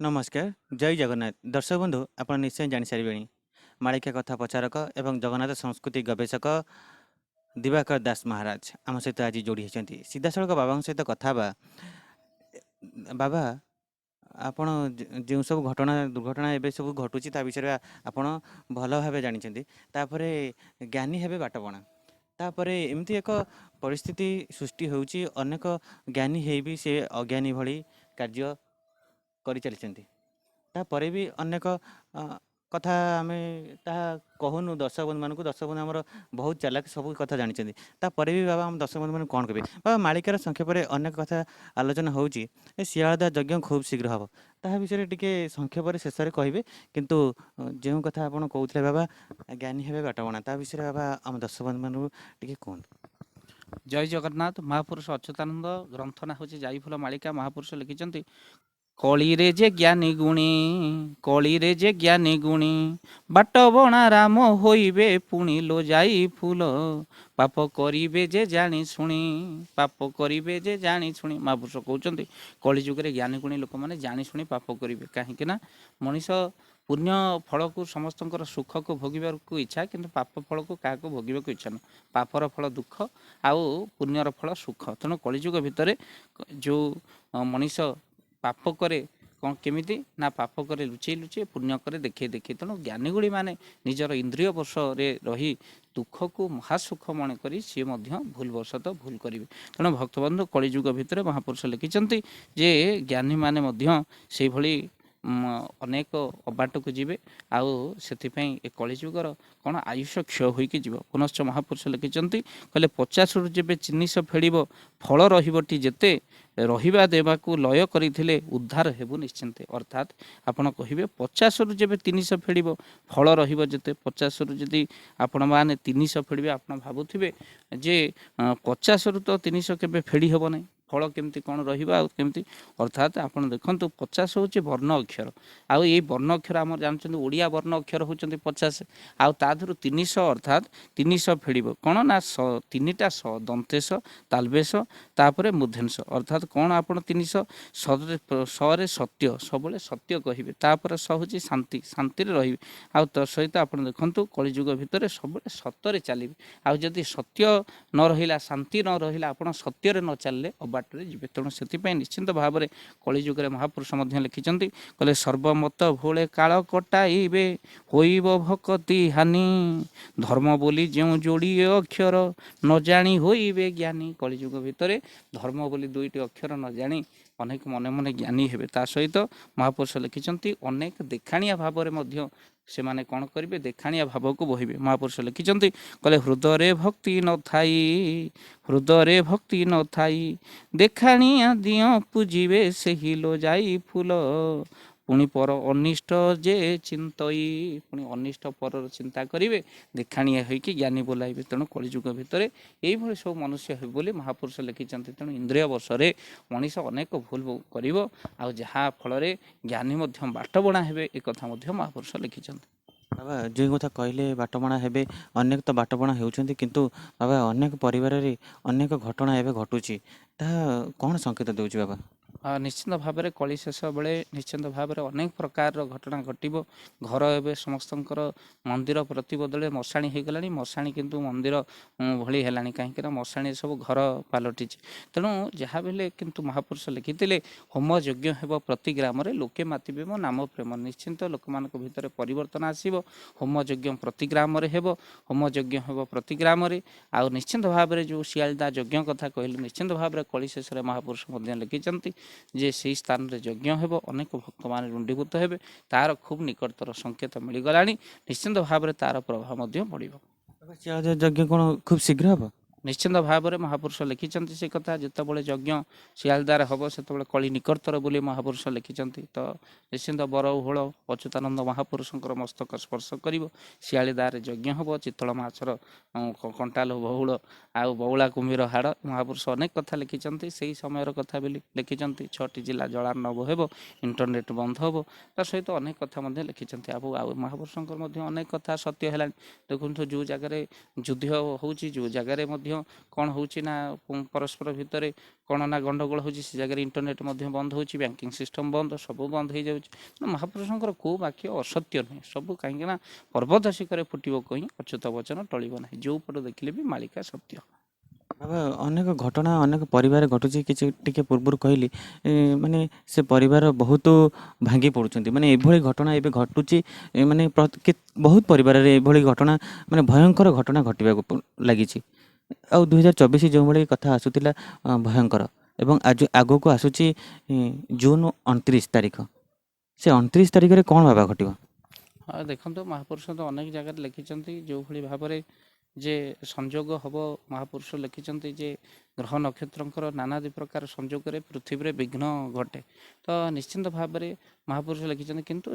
नमस्कार जय जगन्नाथ दर्शक बंधु आप निश्चय जानी सारे मालिका कथा प्रचारक एवं जगन्नाथ संस्कृति गवेषक दिवाकर दास महाराज आम सहित आज जोड़ी होती सीधा सड़क बाबा सहित कथा बाबा आपण जो सब घटना दुर्घटना एवं सब घटुची विषय आपण भल भाव जानते ज्ञानी हेबे बाटबणा तापरे एमती एक परिस्थिति सृष्टि होउची अनेक ज्ञानी है भी से अज्ञानी भली कार्य कर चली तापर भी अनेक कथा आम कहूनु दर्शक बंधु मानक दर्शक बंधु आमर बहुत चालाक सब कथा जानते तापर भी बाबा आम दर्शक बंधु मैंने कौन कहे बाबा मालिकार संक्षेप में अनेक कथा आलोचना होची शियालदा यज्ञ खूब शीघ्र हम ता विषय टी संक्षेप शेष में कहे किंतु जो कथा आप कहते बाबा ज्ञानी हे बाटबणा ता विषय बाबा आम दर्शक बंधु मानक टी कहूँ। जय जगन्नाथ महापुरुष अच्युतानंद ग्रंथना हूँ जाईफुल मालिका महापुरुष लिखिं कलिरे जे ज्ञानी गुणी कलिरे जे ज्ञानी गुणी बाट बणा राम होइबे पुणी लो जाई फूल पाप करिबे जे जानी शुणी पाप करिबे जे जानी शुणी महापुरुष कहते कलिजुगे ज्ञानी गुणी लोक मैंने जानी शुणी पाप करेंगे कहीं मनीष पुण्य फल को समस्त सुख को भोगवार को इच्छा किंतु पाप फल को क्या भोगवा को इच्छा न पापर फल दुख आउ पुण्यर फल सुख तेणु कलिजुग भितर जो मनीष पाप करे कौन केमिति ना पाप करे लुचेई लुचेई पुण्य करे देखे देखे तेणु ज्ञानीगुड़ी माने निजर इंद्रिय वश रही दुख को महासुख मन करी सी भूल वशत भूल करेंगे तेणु भक्तबंधु कलिजुग भितर महापुरुष लिखिं जे ज्ञानी माने से भली अनेक अबाट को जीवे आउ से कलिजुगर कौन आयुष क्षय होइकी जीव पुनश्च महापुरुष लिखिं कहले 50 रु जेबे चिनिश फेड़ फल रही जेते रहिबा देवाकू लय करथिले उद्धार हेबु निश्चिंत अर्थात आपण कहिबे 50 रु जेबे 300 फेड़ फल रहिबो जेते 50 रु जदि आपण माने 300 फेड़बे आपण भाबुथिबे जे 50 रु तो 300 केबे फेड़ी हेबो नै फल केमती कौन रहिबा केमती अर्थात आपण देखंतु 50 होचे वर्ण अक्षर आउ ये वर्ण अक्षर आम जानछन ओडिया वर्ण अक्षर होचंती 50 आउ ताधरु 300 अर्थात 300 फेड़िबो कौन ना तीनटा दंतेश तालबेश तापरे मूर्धन्यश अर्थात कौन आपण 300 सरे सत्य सबले सत्य कहिबे तापर स होची शांति शांति रे रहिबे आउ त सहित आपण देखंतु कलिजुग भितर सबले सत्य रे चलिबे आउ जदि सत्य न रहिला शांति न रहिला आपण सत्य रे न चलले अबाटरे जीवे तेणु से निश्चिंत भाव में कलिजुगे महापुरुष लिखिं कहले सर्वमत भोले काल कटाइबे होइब भक्ति हानि धर्म बोली जो जोड़िए अक्षर न जानी होइबे ज्ञानी कलिजुग भितर धर्म बोली दुईटी अक्षर न जानी अनेक मने मने ज्ञानी हेबे ता सहित महापुरुष लिखिं अनेक देखाणिया भाव में से माने कौन करेंगे देखाणिया भाव को बोहिबे महापुरुष लिखिं कहले हृदय भक्ति न थाई हृदय भक्ति न थाई देखाणिया दियो पूजिबे से हिलो जाई फूल पुणी पर अनिष्ट जे चिंतई पुणी अनिष्ट पर चिंता करेंगे देखाणिया होइकी ज्ञानी बोलाइबे तेणु कलिजुग भितर यही सब मनुष्य हे बोली महापुरुष लिखिं तेणु इंद्रिय वर्षे मनीष अनेक भूल करिवो आ जहा फल ज्ञानी बाटबणा हेबे एक कथा महापुरुष लिखिं बाबा जो कथा कहले बाटबणा हेबे अनेक तो बाटबणा होउछंती किंतु बाबा अनेक परिवार रे अनेक घटना एबे घटुची ता कौन संकेत देउची बाबा। निश्चिंत भाव में कली शेष बेले निश्चिंत भाव में अनेक प्रकार घटना घटव घर एवं समस्त मंदिर प्रति बदले मशाणी हो गला मशाणी किंतु मंदिर भली है कहीं मशाणी सब घर पलटि तेणु जहाँ भी किंतु महापुरुष लिखी होम यज्ञ हो प्रति ग्राम लोके मातिबे मो नाम प्रेम निश्चिंत लोक मान भर परिवर्तन आसब होम यज्ञ प्रति ग्राम होम यज्ञ हो प्रति ग्राम आउ निश्चिंत भाव में जो शियालदा यज्ञ कथा कहले निश्चिंत भाव में कली शेष महापुरुष लिखिं जे से स्थान रे यज्ञ हेबो अनेक भक्त मान रुंडीभूत हेबे तार खूब निकटतर संकेत मिलगला निश्चिंत भाव में तार प्रभाव पड़ो यज्ञ कौन खूब शीघ्र हम निश्चिंत भाव में महापुरुष लिखिं से कथा जितेबाला यज्ञ शियालदार हम से कली निकटतर बोली महापुरुष लिखिं तो निश्चिंत बरहुल अच्युतानंद महापुरुष मस्तक स्पर्श कर शियालीदार यज्ञ हम चितल माछर कंटाल बहुल आउ बौला कुम्भीर हाड़ महापुरुष अनेक कथा लिखिं से समय कथा भी लिखिं 6टी जिला जलार्णव हो इंटरनेट बंद हम ता सहित अनेक कथा लिखिं महापुरुष अनेक कथा सत्य है देखो जो जगार युद्ध हो जो जगार କ'ଣ ହେଉଛି ନା ପରସ୍ପର ଭିତରେ କ'ଣ ନା ଗଣ୍ଡଗୋଳ ହେଉଛି, ସେ ଜାଗାରେ ଇଣ୍ଟରନେଟ୍ ମଧ୍ୟ ବନ୍ଦ ହେଉଛି, ବ୍ୟାଙ୍କିଂ ସିଷ୍ଟମ୍ ବନ୍ଦ, ସବୁ ବନ୍ଦ ହେଇଯାଉଛି। ତେଣୁ ମହାପୁରୁଷଙ୍କର କେଉଁ ବାକ୍ୟ ଅସତ୍ୟ ନୁହେଁ, ସବୁ କାହିଁକିନା ପର୍ବତ ଶିଖରେ ଫୁଟିବ କହିଁ ଅଚ୍ୟୁତ ବଚନ ଟଳିବ ନାହିଁ, ଯେଉଁ ପଟ ଦେଖିଲେ ବି ମାଳିକା ସତ୍ୟ। ବାବା ଅନେକ ଘଟଣା ଅନେକ ପରିବାର ଘଟୁଛି, କିଛି ଟିକେ ପୂର୍ବରୁ କହିଲି ମାନେ ସେ ପରିବାର ବହୁତ ଭାଙ୍ଗି ପଡ଼ୁଛନ୍ତି, ମାନେ ଏଭଳି ଘଟଣା ଏବେ ଘଟୁଛି ମାନେ ବହୁତ ପରିବାରରେ ଏଭଳି ଘଟଣା ମାନେ ଭୟଙ୍କର ଘଟଣା ଘଟିବାକୁ ଲାଗିଛି। ଆଉ 2024 ଯେଉଁଭଳି କଥା ଆସୁଥିଲା ଭୟଙ୍କର, ଏବଂ ଆଜି ଆଗକୁ ଆସୁଛି ଜୁନ୍ 29 ତାରିଖ, ସେ 29 ତାରିଖରେ କ'ଣ ବାବା ଘଟିବ? ହଁ ଦେଖନ୍ତୁ, ମହାପୁରୁଷ ତ ଅନେକ ଜାଗାରେ ଲେଖିଛନ୍ତି ଯେଉଁଭଳି ଭାବରେ ଯେ ସଂଯୋଗ ହେବ। ମହାପୁରୁଷ ଲେଖିଛନ୍ତି ଯେ ଗ୍ରହ ନକ୍ଷତ୍ରଙ୍କର ନାନାଦି ପ୍ରକାର ସଂଯୋଗରେ ପୃଥିବୀରେ ବିଘ୍ନ ଘଟେ। ତ ନିଶ୍ଚିନ୍ତ ଭାବରେ ମହାପୁରୁଷ ଲେଖିଛନ୍ତି, କିନ୍ତୁ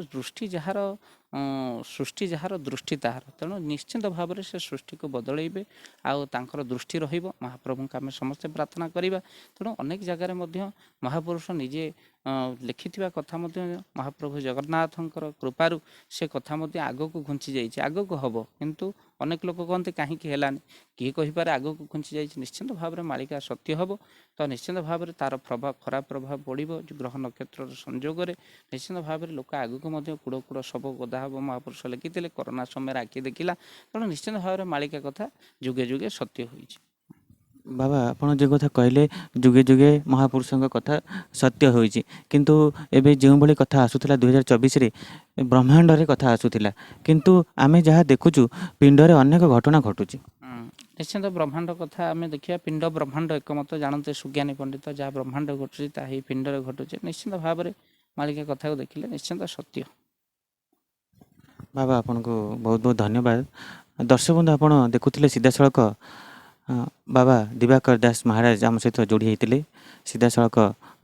ସୃଷ୍ଟି ଯାହାର ଦୃଷ୍ଟି ତାହାର, ତେଣୁ ନିଶ୍ଚିନ୍ତ ଭାବରେ ସେ ସୃଷ୍ଟିକୁ ବଦଳେଇବେ ଆଉ ତାଙ୍କର ଦୃଷ୍ଟି ରହିବ। ମହାପ୍ରଭୁଙ୍କୁ ଆମେ ସମସ୍ତେ ପ୍ରାର୍ଥନା କରିବା। ତେଣୁ ଅନେକ ଜାଗାରେ ମଧ୍ୟ ମହାପୁରୁଷ ନିଜେ ଲେଖିଥିବା କଥା ମଧ୍ୟ ମହାପ୍ରଭୁ ଜଗନ୍ନାଥଙ୍କର କୃପାରୁ ସେ କଥା ମଧ୍ୟ ଆଗକୁ ଘୁଞ୍ଚି ଯାଇଛି, ଆଗକୁ ହେବ। କିନ୍ତୁ ଅନେକ ଲୋକ କହନ୍ତି କାହିଁକି ହେଲାନି, କିଏ କହିପାରେ ଆଗକୁ ଘୁଞ୍ଚି ଯାଇଛି। ନିଶ୍ଚିନ୍ତ ଭାବରେ ମାଳିକା ସତ୍ୟ ହେବ। ତ ନିଶ୍ଚିନ୍ତ ଭାବରେ ତା'ର ଖରାପ ପ୍ରଭାବ ପଡ଼ିବ ଗ୍ରହ ନକ୍ଷତ୍ରର ସଂଯୋଗରେ। ନିଶ୍ଚିନ୍ତ ଭାବରେ ଲୋକ ଆଗକୁ ମଧ୍ୟ କୁଡ଼ କୁଡ଼ ଶବ ଗଦା ହେବ। ମହାପୁରୁଷ ଲେଖିଥିଲେ କରୋନା ସମୟରେ ଆଖି ଦେଖିଲା। ତେଣୁ ନିଶ୍ଚିନ୍ତ ଭାବରେ ମାଳିକା କଥା ଯୁଗେ ଯୁଗେ ସତ୍ୟ ହୋଇଛି। ବାବା ଆପଣ ଯେଉଁ କଥା କହିଲେ, ଯୁଗେ ଯୁଗେ ମହାପୁରୁଷଙ୍କ କଥା ସତ୍ୟ ହୋଇଛି, କିନ୍ତୁ ଏବେ ଯେଉଁଭଳି କଥା ଆସୁଥିଲା 2024ରେ ବ୍ରହ୍ମାଣ୍ଡରେ କଥା ଆସୁଥିଲା, କିନ୍ତୁ ଆମେ ଯାହା ଦେଖୁଛୁ ପିଣ୍ଡରେ ଅନେକ ଘଟଣା ଘଟୁଛି। ନିଶ୍ଚିନ୍ତ ବ୍ରହ୍ମାଣ୍ଡ କଥା ଆମେ ଦେଖିବା, ପିଣ୍ଡ ବ୍ରହ୍ମାଣ୍ଡ ଏକମତ ଜାଣନ୍ତି ସୁଜ୍ଞାନୀ ପଣ୍ଡିତ। ଯାହା ବ୍ରହ୍ମାଣ୍ଡ ଘଟୁଛି ତାହା ହିଁ ପିଣ୍ଡରେ ଘଟୁଛି। ନିଶ୍ଚିନ୍ତ ଭାବରେ ମାଳିକା କଥାକୁ ଦେଖିଲେ ନିଶ୍ଚିନ୍ତ ସତ୍ୟ। ବାବା ଆପଣଙ୍କୁ ବହୁତ ବହୁତ ଧନ୍ୟବାଦ। ଦର୍ଶକ ବନ୍ଧୁ ଆପଣ ଦେଖୁଥିଲେ ସିଧାସଳଖ ବାବା ଦିବାକର ଦାସ ମହାରାଜ ଆମ ସହିତ ଯୋଡ଼ି ହୋଇଥିଲେ, ସିଧାସଳଖ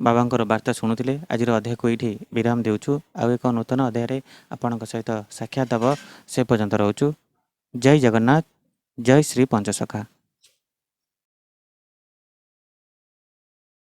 ବାବାଙ୍କର ବାର୍ତ୍ତା ଶୁଣୁଥିଲେ। ଆଜିର ଅଧ୍ୟାୟକୁ ଏଇଠି ବିରାମ ଦେଉଛୁ, ଆଉ ଏକ ନୂତନ ଅଧ୍ୟାୟରେ ଆପଣଙ୍କ ସହିତ ସାକ୍ଷାତ ହେବ। ସେ ପର୍ଯ୍ୟନ୍ତ ରହୁଛୁ। ଜୟ ଜଗନ୍ନାଥ, ଜୟ ଶ୍ରୀ ପଞ୍ଚସଖା।